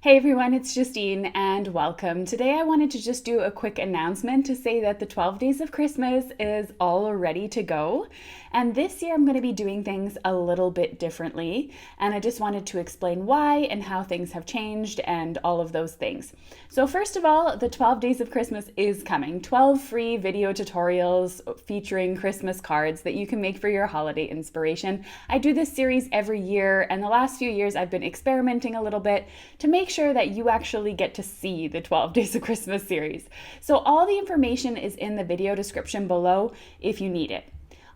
Hey everyone, it's Justine and welcome. Today I wanted to just do a quick announcement to say that the 12 Days of Christmas is all ready to go. And this year I'm going to be doing things a little bit differently. And I just wanted to explain why and how things have changed and all of those things. So first of all, the 12 Days of Christmas is coming. 12 free video tutorials featuring Christmas cards that you can make for your holiday inspiration. I do this series every year, and the last few years I've been experimenting a little bit to make sure that you actually get to see the 12 Days of Christmas series. So all the information is in the video description below if you need it.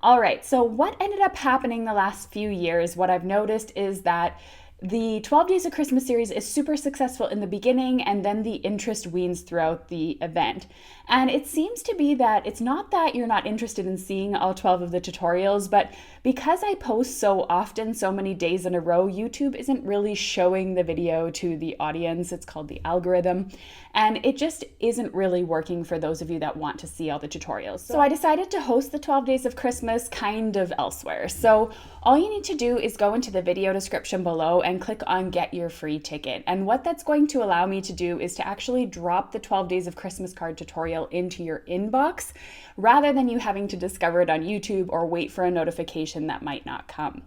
All right, so what ended up happening the last few years, what I've noticed is that the 12 Days of Christmas series is super successful in the beginning, and then the interest weans throughout the event. And it seems to be that it's not that you're not interested in seeing all 12 of the tutorials, but because I post so often, so many days in a row, YouTube isn't really showing the video to the audience. It's called the algorithm. And it just isn't really working for those of you that want to see all the tutorials. So I decided to host the 12 Days of Christmas kind of elsewhere. So all you need to do is go into the video description below and click on Get Your Free Ticket. And what that's going to allow me to do is to actually drop the 12 Days of Christmas card tutorial into your inbox, rather than you having to discover it on YouTube or wait for a notification that might not come.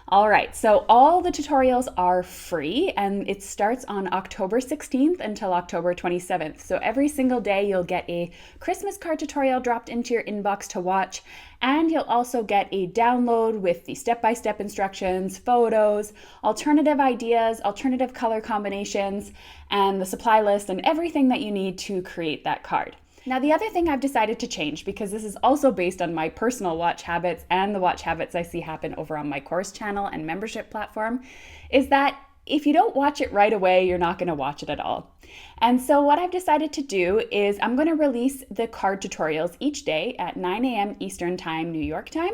All right, so all the tutorials are free, and it starts on October 16th until October 27th. So every single day you'll get a Christmas card tutorial dropped into your inbox to watch, and you'll also get a download with the step-by-step instructions, photos, alternative ideas, alternative color combinations, and the supply list and everything that you need to create that card. Now, the other thing I've decided to change, because this is also based on my personal watch habits and the watch habits I see happen over on my course channel and membership platform, is that if you don't watch it right away, you're not going to watch it at all. And so what I've decided to do is I'm going to release the card tutorials each day at 9 a.m. Eastern Time, New York time.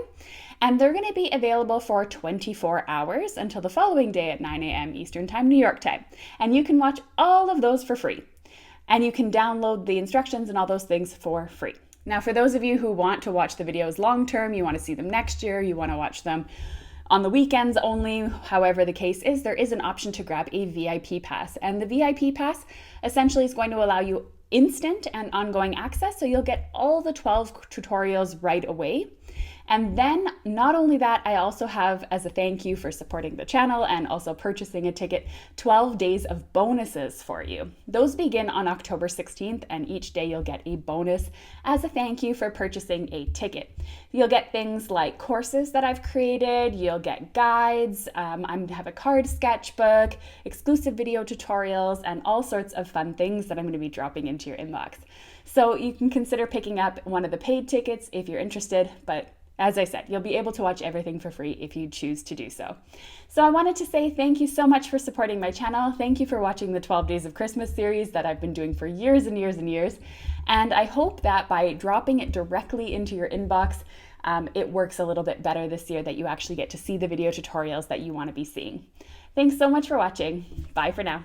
And they're going to be available for 24 hours until the following day at 9 a.m. Eastern Time, New York time. And you can watch all of those for free. And you can download the instructions and all those things for free. Now, for those of you who want to watch the videos long term, you want to see them next year, you want to watch them on the weekends only, however the case is, there is an option to grab a VIP pass. And the VIP pass essentially is going to allow you instant and ongoing access, so you'll get all the 12 tutorials right away. And then not only that, I also have, as a thank you for supporting the channel and also purchasing a ticket, 12 days of bonuses for you. Those begin on October 16th, and each day you'll get a bonus as a thank you for purchasing a ticket. You'll get things like courses that I've created, you'll get guides, I have a card sketchbook, exclusive video tutorials, and all sorts of fun things that I'm going to be dropping into your inbox. So you can consider picking up one of the paid tickets if you're interested, but as I said, you'll be able to watch everything for free if you choose to do so. So I wanted to say thank you so much for supporting my channel. Thank you for watching the 12 Days of Christmas series that I've been doing for years and years and years. And I hope that by dropping it directly into your inbox, it works a little bit better this year, that you actually get to see the video tutorials that you want to be seeing. Thanks so much for watching. Bye for now.